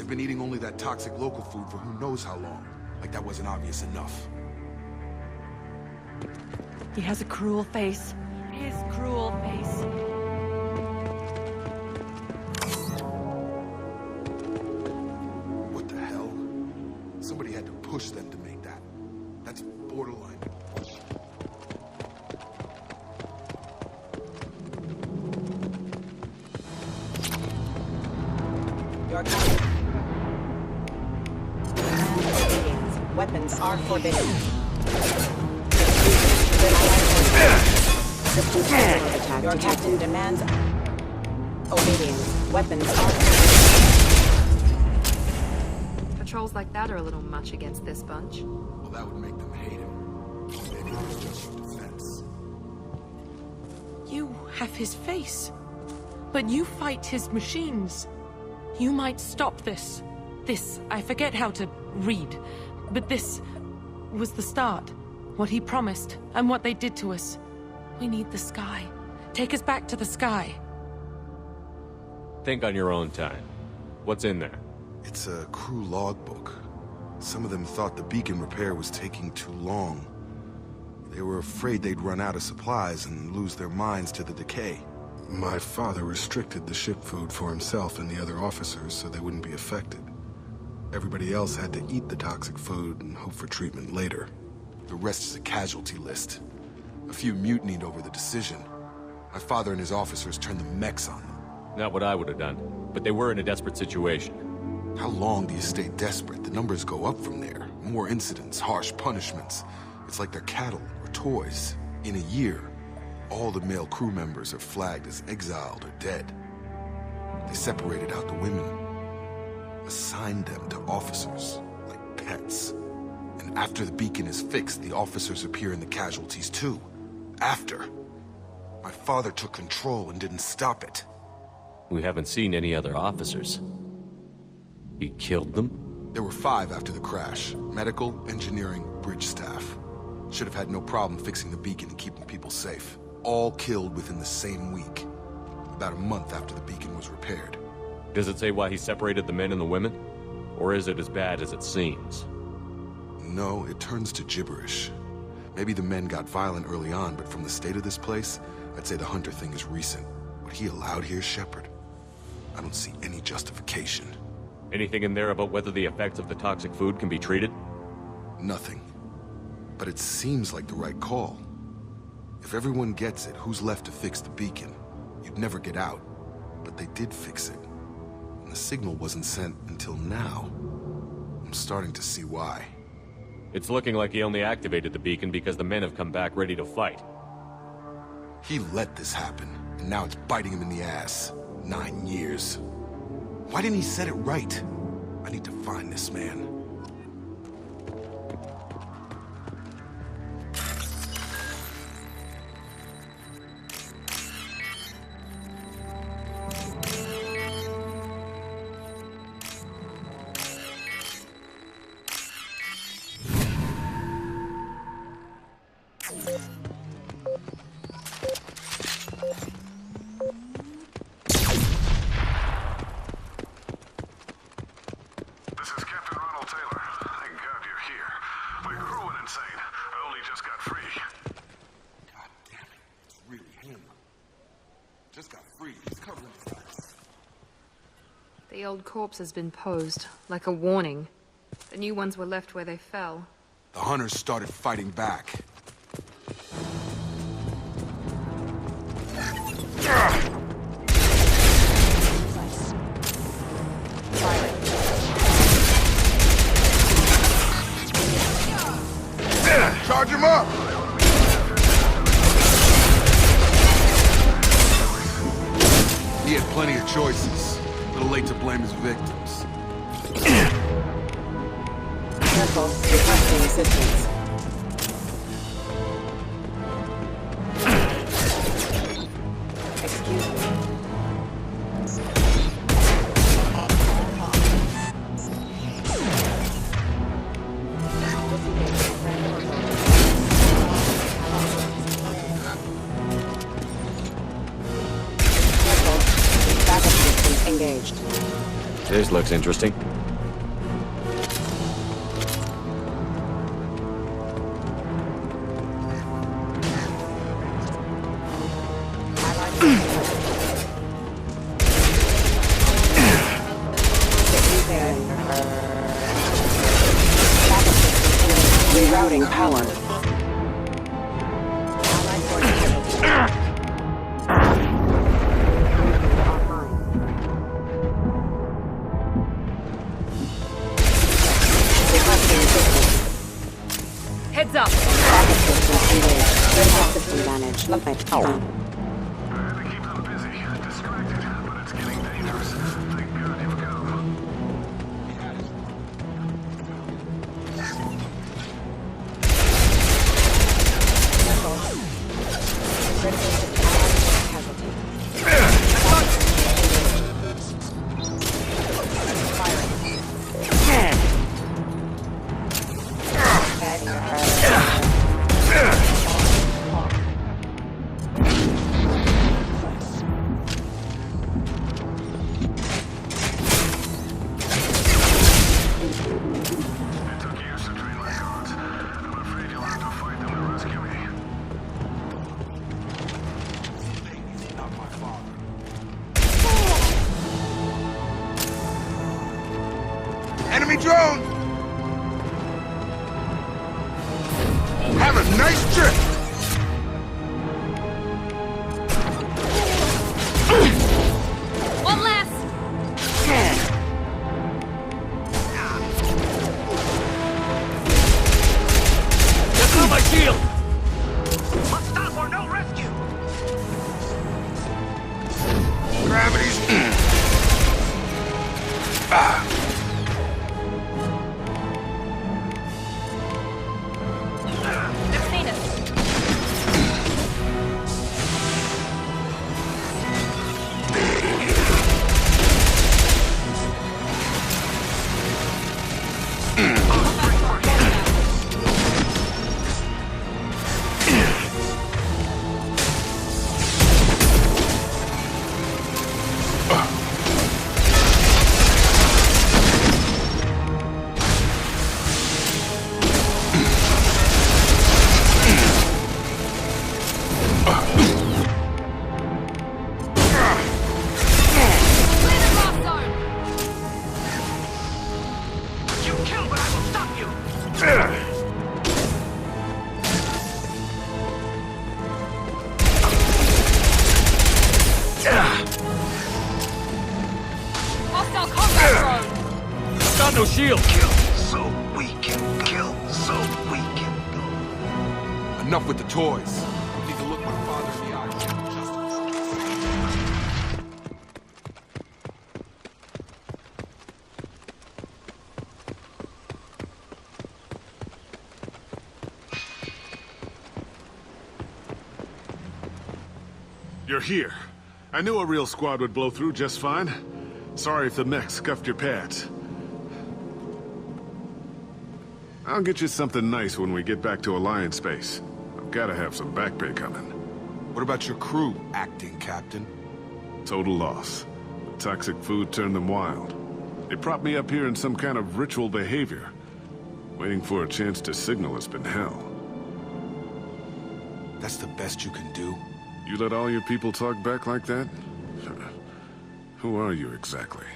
They've been eating only that toxic local food for who knows how long. Like that wasn't obvious enough. He has a cruel face. His cruel face. What the hell? Somebody had to push them to make that. That's borderline. Weapons are forbidden. Your captain demands obedience. Weapons are forbidden. Patrols like that are a little much against this bunch. Well, that would make them hate him. Maybe it was just for defense. You have his face, but you fight his machines. You might stop this. This, I forget how to read, but this was the start. What he promised, and what they did to us. We need the sky. Take us back to the sky. Think on your own time. What's in there? It's a crew logbook. Some of them thought the beacon repair was taking too long. They were afraid they'd run out of supplies and lose their minds to the decay. My father restricted the ship food for himself and the other officers so they wouldn't be affected. Everybody else had to eat the toxic food and hope for treatment later. The rest is a casualty list. A few mutinied over the decision. My father and his officers turned the mechs on them. Not what I would have done, but they were in a desperate situation. How long do you stay desperate? The numbers go up from there. More incidents, harsh punishments. It's like they're cattle or toys. In a year, all the male crew members are flagged as exiled or dead. They separated out the women, assigned them to officers, like pets. And after the beacon is fixed, the officers appear in the casualties too. After. My father took control and didn't stop it. We haven't seen any other officers. He killed them? There were 5 after the crash. Medical, engineering, bridge staff. Should have had no problem fixing the beacon and keeping people safe. All killed within the same week. About a month after the beacon was repaired. Does it say why he separated the men and the women? Or is it as bad as it seems? No, it turns to gibberish. Maybe the men got violent early on, but from the state of this place, I'd say the Hunter thing is recent. What he allowed here, Shepard, I don't see any justification. Anything in there about whether the effects of the toxic food can be treated? Nothing. But it seems like the right call. If everyone gets it, who's left to fix the beacon? You'd never get out. But they did fix it. And the signal wasn't sent until now. I'm starting to see why. It's looking like he only activated the beacon because the men have come back ready to fight. He let this happen, and now it's biting him in the ass. 9 years. Why didn't he set it right? I need to find this man. The old corpse has been posed, like a warning. The new ones were left where they fell. The hunters started fighting back. Charge him up! He had plenty of choices. A little late to blame his victims. Careful, requesting assistance. Excuse me. Careful, backup systems engaged. This looks interesting. Copy, drone! Have a nice trip! One less! That's not my shield! Must stop or no rescue! Gravity's... They've seen us. You kill, but I will stop you! Hostile combat drone! Got no shield! Kill so we can kill so we can go. Enough with the toys. I need to look my father in the eye. You're here. I knew a real squad would blow through just fine. Sorry if the mech scuffed your pads. I'll get you something nice when we get back to Alliance space. I've gotta have some back pay coming. What about your crew, acting captain? Total loss. The toxic food turned them wild. They propped me up here in some kind of ritual behavior. Waiting for a chance to signal has been hell. That's the best you can do? You let all your people talk back like that? Who are you exactly?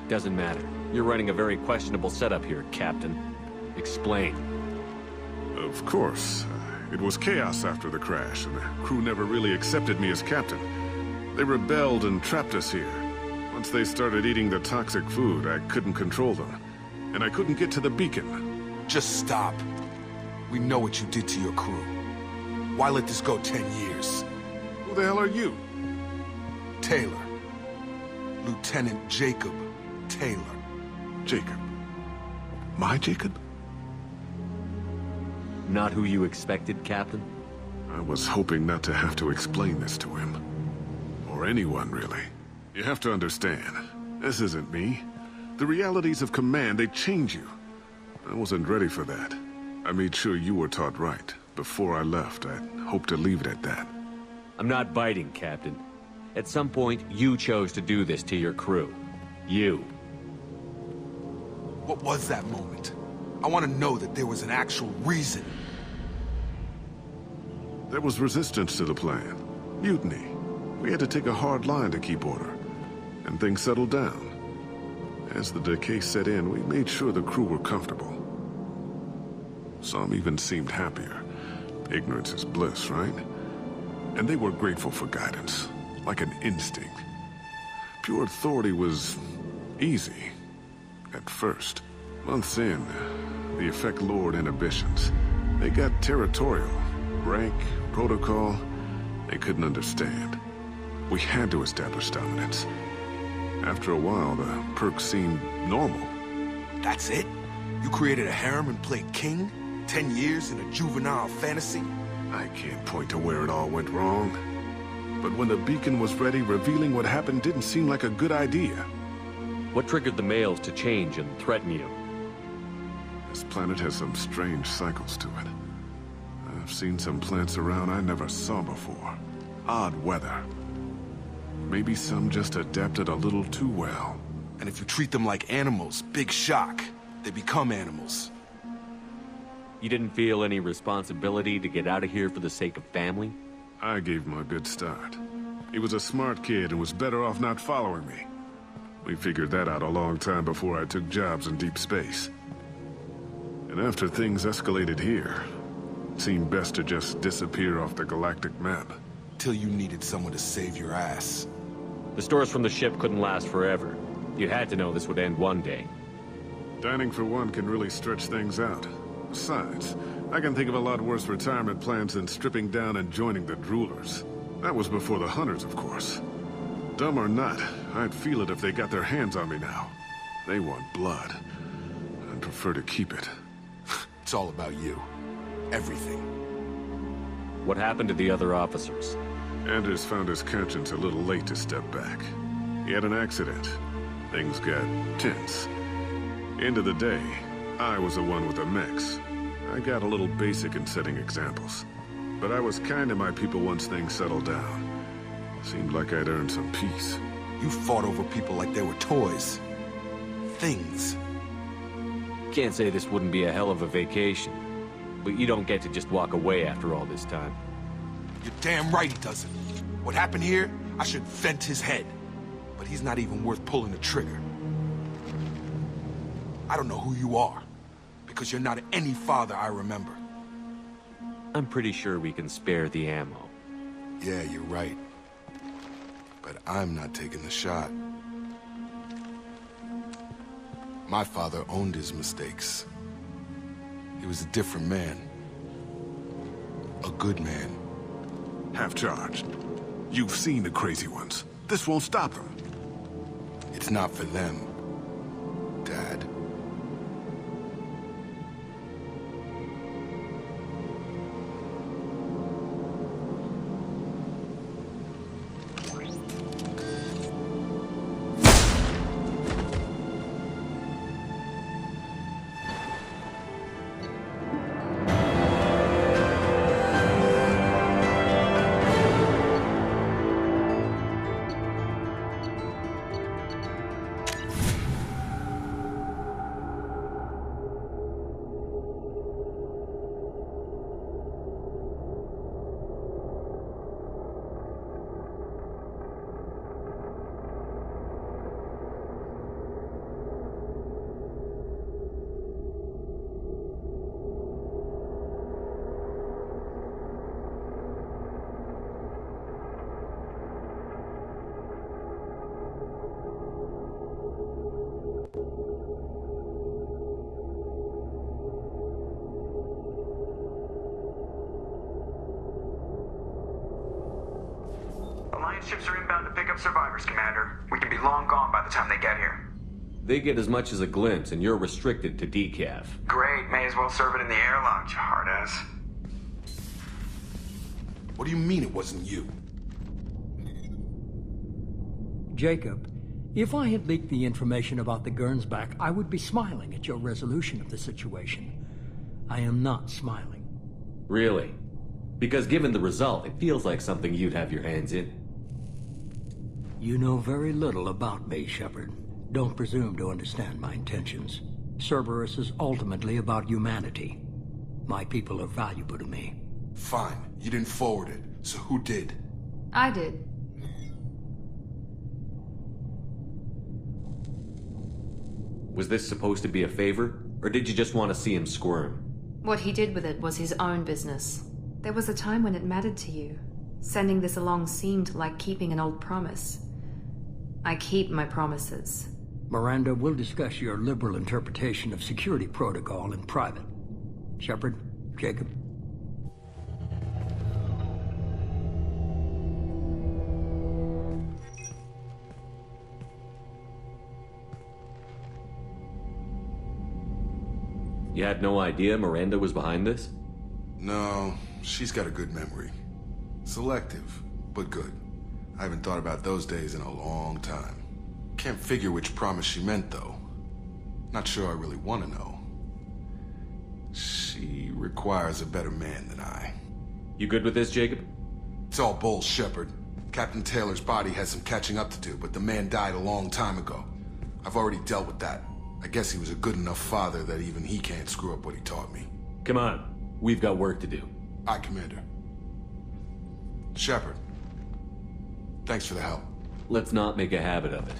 Doesn't matter. You're running a very questionable setup here, Captain. Explain. Of course. It was chaos after the crash, and the crew never really accepted me as captain. They rebelled and trapped us here. Once they started eating the toxic food, I couldn't control them. And I couldn't get to the beacon. Just stop. We know what you did to your crew. Why let this go 10 years? Who the hell are you? Taylor. Lieutenant Jacob Taylor. Jacob. My Jacob? Not who you expected, Captain? I was hoping not to have to explain this to him. Or anyone, really. You have to understand, this isn't me. The realities of command, they change you. I wasn't ready for that. I made sure you were taught right. Before I left, I hoped to leave it at that. I'm not biting, Captain. At some point, you chose to do this to your crew. You. What was that moment? I want to know that there was an actual reason. There was resistance to the plan. Mutiny. We had to take a hard line to keep order. And things settled down. As the decay set in, we made sure the crew were comfortable. Some even seemed happier. Ignorance is bliss, right? And they were grateful for guidance, like an instinct. Pure authority was easy, at first. Months in, the effect lowered inhibitions. They got territorial. Rank, protocol, they couldn't understand. We had to establish dominance. After a while, the perks seemed normal. That's it? You created a harem and played king? 10 years in a juvenile fantasy? I can't point to where it all went wrong. But when the beacon was ready, revealing what happened didn't seem like a good idea. What triggered the males to change and threaten you? This planet has some strange cycles to it. I've seen some plants around I never saw before. Odd weather. Maybe some just adapted a little too well. And if you treat them like animals, big shock. They become animals. You didn't feel any responsibility to get out of here for the sake of family? I gave him a good start. He was a smart kid and was better off not following me. We figured that out a long time before I took jobs in deep space. And after things escalated here, it seemed best to just disappear off the galactic map. Till you needed someone to save your ass. The stores from the ship couldn't last forever. You had to know this would end one day. Dining for one can really stretch things out. Besides, I can think of a lot worse retirement plans than stripping down and joining the Droolers. That was before the Hunters, of course. Dumb or not, I'd feel it if they got their hands on me now. They want blood. I'd prefer to keep it. It's all about you. Everything. What happened to the other officers? Anders found his conscience a little late to step back. He had an accident. Things got tense. End of the day, I was the one with the mechs. I got a little basic in setting examples. But I was kind to my people once things settled down. Seemed like I'd earned some peace. You fought over people like they were toys. Things. Can't say this wouldn't be a hell of a vacation. But you don't get to just walk away after all this time. You're damn right he doesn't. What happened here, I should vent his head. But he's not even worth pulling the trigger. I don't know who you are, because you're not any father I remember. I'm pretty sure we can spare the ammo. Yeah, you're right. But I'm not taking the shot. My father owned his mistakes. He was a different man. A good man. Half-charged. You've seen the crazy ones. This won't stop them. It's not for them, Dad. Alliance ships are inbound to pick up survivors, Commander. We can be long gone by the time they get here. They get as much as a glimpse, and you're restricted to decaf. Great, may as well serve it in the airlock, you hard-ass. What do you mean it wasn't you? Jacob, if I had leaked the information about the Gernsback, I would be smiling at your resolution of the situation. I am not smiling. Really? Because given the result, it feels like something you'd have your hands in. You know very little about me, Shepard. Don't presume to understand my intentions. Cerberus is ultimately about humanity. My people are valuable to me. Fine. You didn't forward it, so who did? I did. Was this supposed to be a favor? Or did you just want to see him squirm? What he did with it was his own business. There was a time when it mattered to you. Sending this along seemed like keeping an old promise. I keep my promises. Miranda, we'll discuss your liberal interpretation of security protocol in private. Shepard, Jacob. You had no idea Miranda was behind this? No, she's got a good memory. Selective, but good. I haven't thought about those days in a long time. Can't figure which promise she meant, though. Not sure I really want to know. She requires a better man than I. You good with this, Jacob? It's all bull, Shepard. Captain Taylor's body has some catching up to do, but the man died a long time ago. I've already dealt with that. I guess he was a good enough father that even he can't screw up what he taught me. Come on. We've got work to do. Aye, Commander. Shepard. Thanks for the help. Let's not make a habit of it.